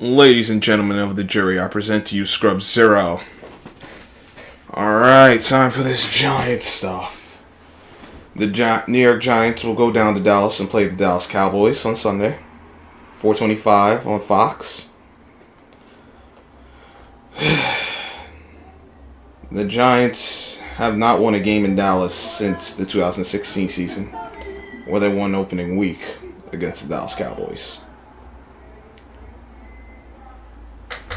Ladies and gentlemen of the jury, I present to you Scrub Zero. Alright, time for this Giants stuff. The New York Giants will go down to Dallas and play the Dallas Cowboys on Sunday. 4:25 on Fox. The Giants have not won a game in Dallas since the 2016 season, where they won opening week against the Dallas Cowboys.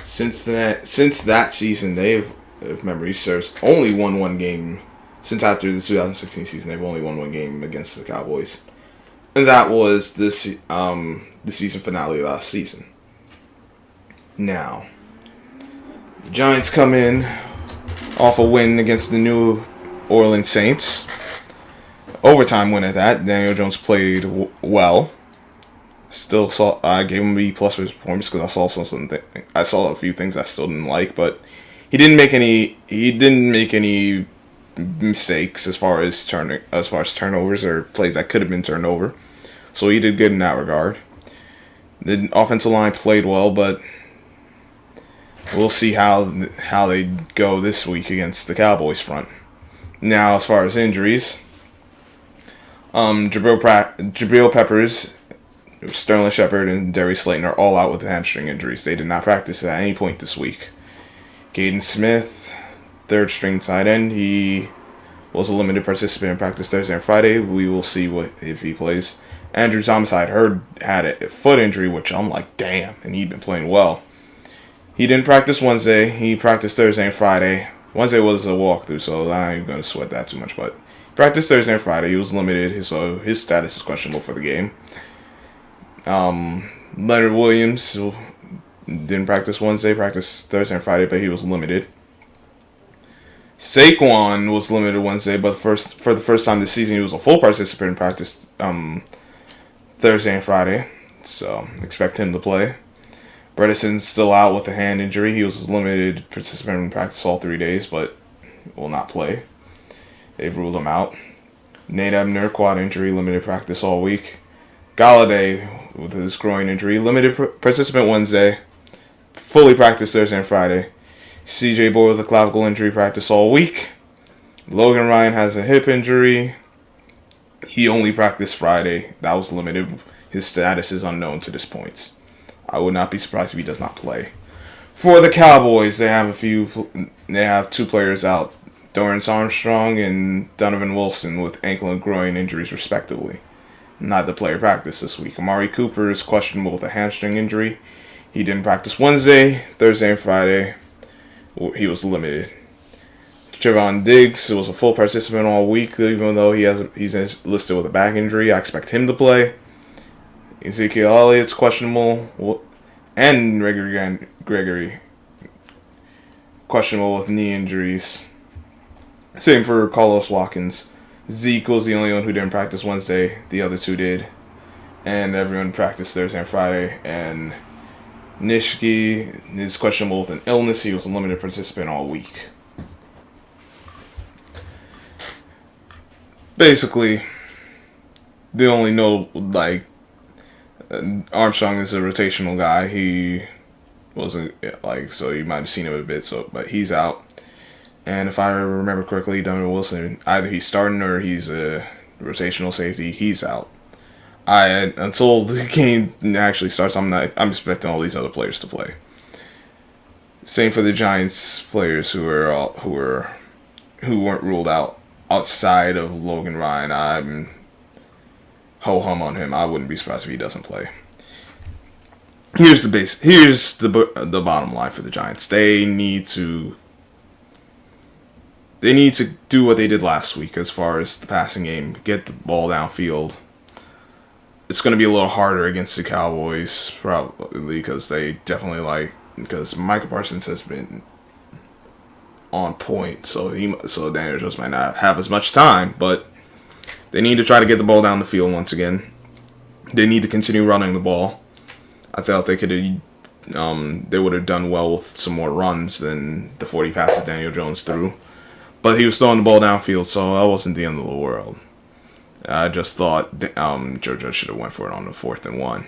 Since that season, they've, if memory serves, only won one game. Since after the 2016 season, they've only won one game against the Cowboys, and that was the season finale last season. Now, the Giants come in off a win against the New Orleans Saints. Overtime win at that. Daniel Jones played well. Still I gave him a B+ for his performance because I saw a few things I still didn't like, but he didn't make any mistakes as far as turnovers or plays that could have been turned over. So he did good in that regard. The offensive line played well, but we'll see how they go this week against the Cowboys front. Now, as far as injuries, Jabril Peppers, Sterling Shepard, and Darius Slayton are all out with hamstring injuries. They did not practice at any point this week. Caden Smith, third string tight end, he was a limited participant in practice Thursday and Friday. We will see if he plays. Andrew Thomas, I heard, had a foot injury, which I'm like, damn, and he'd been playing well. He didn't practice Wednesday. He practiced Thursday and Friday. Wednesday was a walkthrough, so I ain't going to sweat that too much. But he practiced Thursday and Friday. He was limited, so his status is questionable for the game. Leonard Williams didn't practice Wednesday, practiced Thursday and Friday, but he was limited. Saquon was limited Wednesday, but for the first time this season, he was a full participant in practice Thursday and Friday, so expect him to play. Bredesen's still out with a hand injury. He was a limited participant in practice all 3 days, but will not play. They've ruled him out. Nate Ebner, quad injury, limited practice all week. Galladay, with his groin injury, limited participant Wednesday, fully practiced Thursday and Friday. CJ Boyd with a clavicle injury, practiced all week. Logan Ryan has a hip injury. He only practiced Friday. That was limited. His status is unknown to this point. I would not be surprised if he does not play. For the Cowboys, they have two players out, Dorrance Armstrong and Donovan Wilson, with ankle and groin injuries respectively. Not the player practice this week. Amari Cooper is questionable with a hamstring injury. He didn't practice Wednesday, Thursday, and Friday. He was limited. Javon Diggs was a full participant all week, even though he's listed with a back injury. I expect him to play. Ezekiel Elliott's questionable, and Gregory questionable with knee injuries. Same for Carlos Watkins. Zeke was the only one who didn't practice Wednesday. The other two did. And everyone practiced Thursday and Friday. And Nishiki is questionable with an illness. He was a limited participant all week. Basically, they only know, Armstrong is a rotational guy. He wasn't, so you might have seen him a bit, but he's out. And if I remember correctly, Donovan Wilson, either he's starting or he's a rotational safety. He's out. Until the game actually starts, I'm expecting all these other players to play. Same for the Giants players who weren't ruled out outside of Logan Ryan. I'm ho-hum on him. I wouldn't be surprised if he doesn't play. Here's the bottom line for the Giants. They need to do what they did last week as far as the passing game. Get the ball downfield. It's going to be a little harder against the Cowboys, probably, because because Micah Parsons has been on point, so Daniel Jones might not have as much time, but they need to try to get the ball down the field once again. They need to continue running the ball. I thought they would have done well with some more runs than the 40 passes Daniel Jones threw. But he was throwing the ball downfield, so that wasn't the end of the world. I just thought Joe Judge should have went for it on the 4th and 1.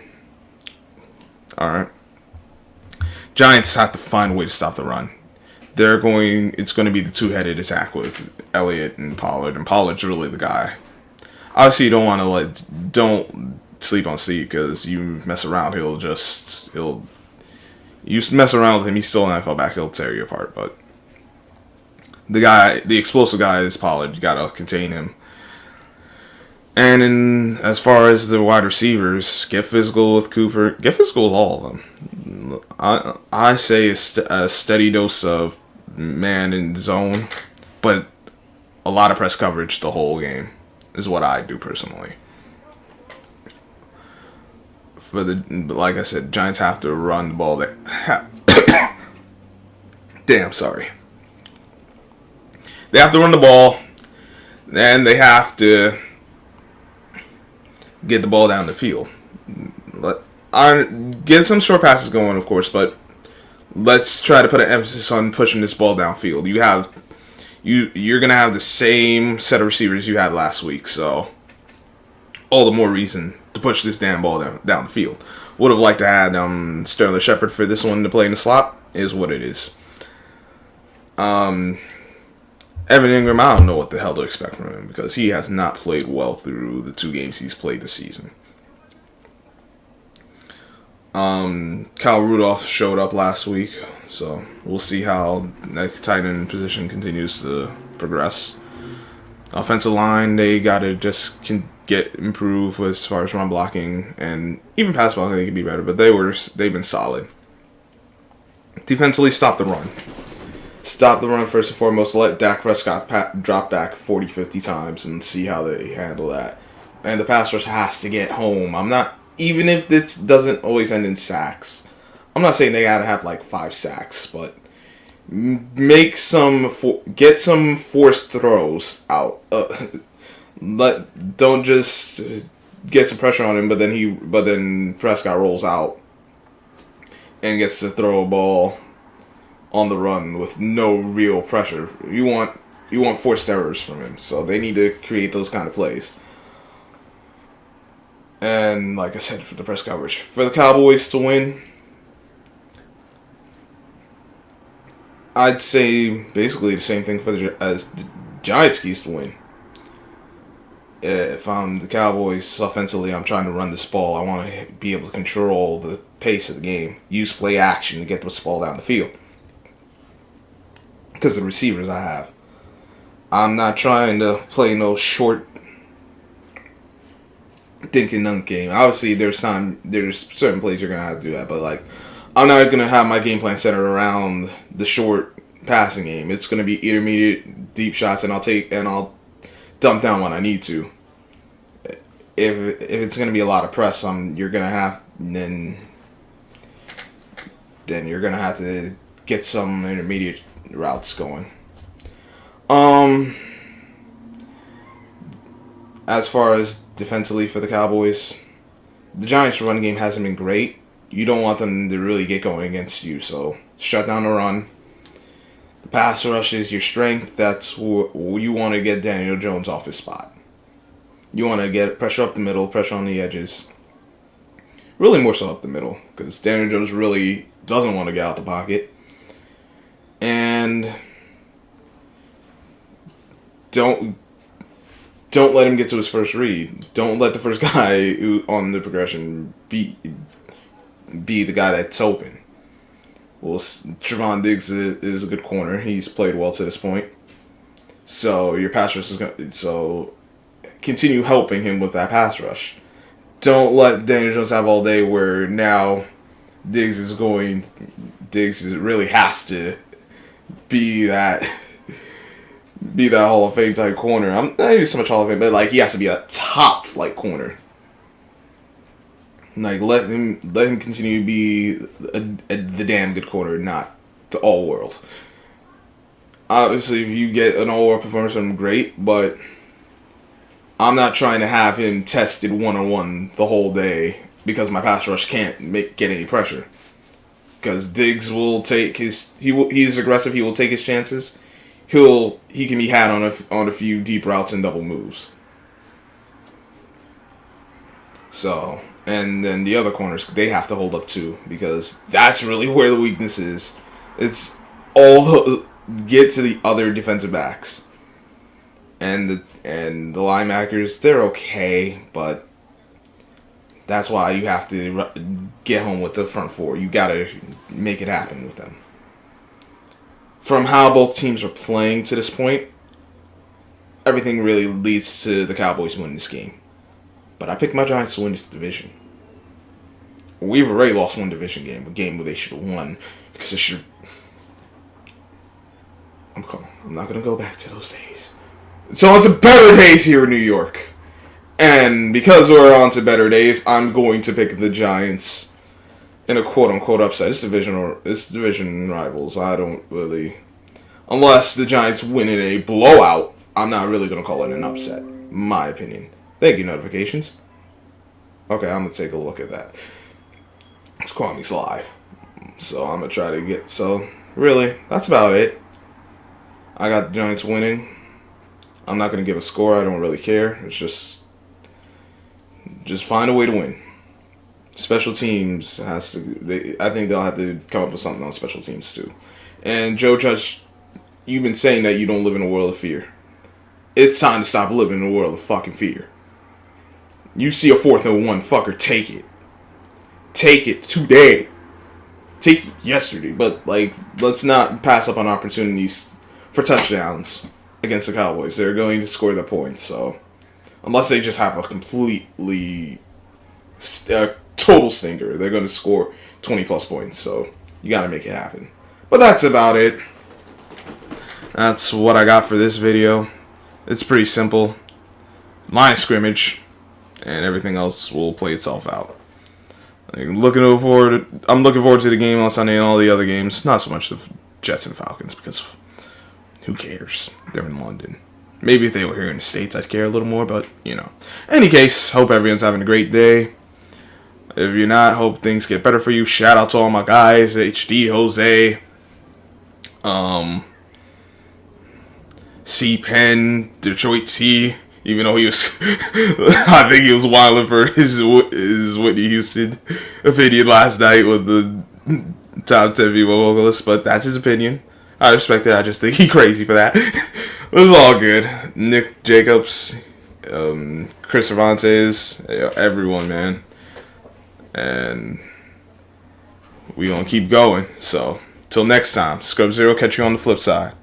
All right. Giants have to find a way to stop the run. It's going to be the two-headed attack with Elliott and Pollard, and Pollard's really the guy. Obviously, you don't want to don't sleep on Steve, because you mess around, you mess around with him, he's still an NFL back, he'll tear you apart. But the explosive guy is Pollard. You gotta contain him. And as far as the wide receivers, get physical with Cooper. Get physical with all of them. I say a steady dose of man and zone, but a lot of press coverage the whole game is what I do personally. Like I said, Giants have to run the ball. Damn, sorry. They have to run the ball, and they have to get the ball down the field. Get some short passes going, of course, but let's try to put an emphasis on pushing this ball downfield. You're gonna have the same set of receivers you had last week, so all the more reason to push this damn ball down the field. Would have liked to add Sterling Shepard for this one to play in the slot. Is what it is. Evan Ingram, I don't know what the hell to expect from him, because he has not played well through the 2 games he's played this season. Kyle Rudolph showed up last week, so we'll see how that tight end position continues to progress. Offensive line, they gotta just get improved as far as run blocking, and even pass blocking they can be better, but they've been solid. Defensively, stop the run. Stop the run first and foremost. Let Dak Prescott drop back 40, 50 times and see how they handle that. And the pass rush has to get home. Even if this doesn't always end in sacks, I'm not saying they gotta have like 5 sacks, but get some forced throws out. Don't just get some pressure on him, but then Prescott rolls out and gets to throw a ball on the run with no real pressure. You want forced errors from him, so they need to create those kind of plays. And like I said, for the press coverage, for the Cowboys to win, I'd say basically the same thing as the Giants keys to win. If I'm the Cowboys offensively, I'm trying to run this ball. I want to be able to control the pace of the game, use play action to get this ball down the field. Because of the receivers I have. I'm not trying to play no short dink and dunk game. Obviously, there's certain plays you're going to have to do that, but I'm not going to have my game plan centered around the short passing game. It's going to be intermediate, deep shots, and I'll dump down when I need to. If it's going to be a lot of press, you're going to have to get some intermediate routes going. As far as defensively for the Cowboys, the Giants' run game hasn't been great. You don't want them to really get going against you, so shut down the run. The pass rush is your strength. That's you want to get Daniel Jones off his spot. You want to get pressure up the middle, pressure on the edges. Really more so up the middle, because Daniel Jones really doesn't want to get out the pocket. And don't let him get to his first read. Don't let the first guy on the progression be the guy that's open. Well, Trevon Diggs is a good corner. He's played well to this point. So your pass rush is going. So continue helping him with that pass rush. Don't let Daniel Jones have all day where now Diggs really has to be that Hall of Fame type corner. I'm not even so much Hall of Fame, but he has to be a top flight corner. Let him continue to be the damn good corner, not the all world. Obviously, if you get an all world performance from him, great, but I'm not trying to have him tested 1-on-1 the whole day because my pass rush can't get any pressure. Because Diggs will take he's aggressive. He will take his chances. He can be had on a few deep routes and double moves. So And then the other corners, they have to hold up too, because that's really where the weakness is. It's all the get to the other defensive backs. And the linebackers, they're okay, but that's why you have to get home with the front four. You got to make it happen with them. From how both teams are playing to this point, everything really leads to the Cowboys winning this game. But I picked my Giants to win this division. We've already lost one division game, a game where they should have won, because they should. I'm not gonna go back to those days. So on to better days here in New York, and because we're on to better days, I'm going to pick the Giants in a quote unquote this division rivals. I don't really, unless the Giants win in a blowout, I'm not really gonna call it an upset. My opinion. Thank you, notifications. Okay, I'm gonna take a look at that. It's Kwame's live, so I'm gonna try to get. So really, that's about it. I got the Giants winning. I'm not gonna give a score. I don't really care. It's just find a way to win. Special teams has to. I think they'll have to come up with something on special teams too. And Joe Judge, you've been saying that you don't live in a world of fear. It's time to stop living in a world of fucking fear. You see a 4th and 1, fucker, take it. Take it today. Take it yesterday. But, let's not pass up on opportunities for touchdowns against the Cowboys. They're going to score the points, so. Unless they just have a completely total stinker, they're going to score 20-plus points, so you got to make it happen. But that's about it. That's what I got for this video. It's pretty simple. Line of scrimmage, and everything else will play itself out. I'm looking forward to the game on Sunday and all the other games. Not so much the Jets and Falcons, because who cares? They're in London. Maybe if they were here in the States, I'd care a little more, but, Any case, hope everyone's having a great day. If you're not, hope things get better for you. Shout out to all my guys, HD, Jose, C Penn, Detroit T, even though he was, I think he was wilding for his Whitney Houston opinion last night with the top 10 female vocalist, but that's his opinion. I respect it. I just think he's crazy for that. It was all good. Nick Jacobs, Chris Cervantes, everyone, man. And we gonna keep going. So, till next time, Scrub Zero, catch you on the flip side.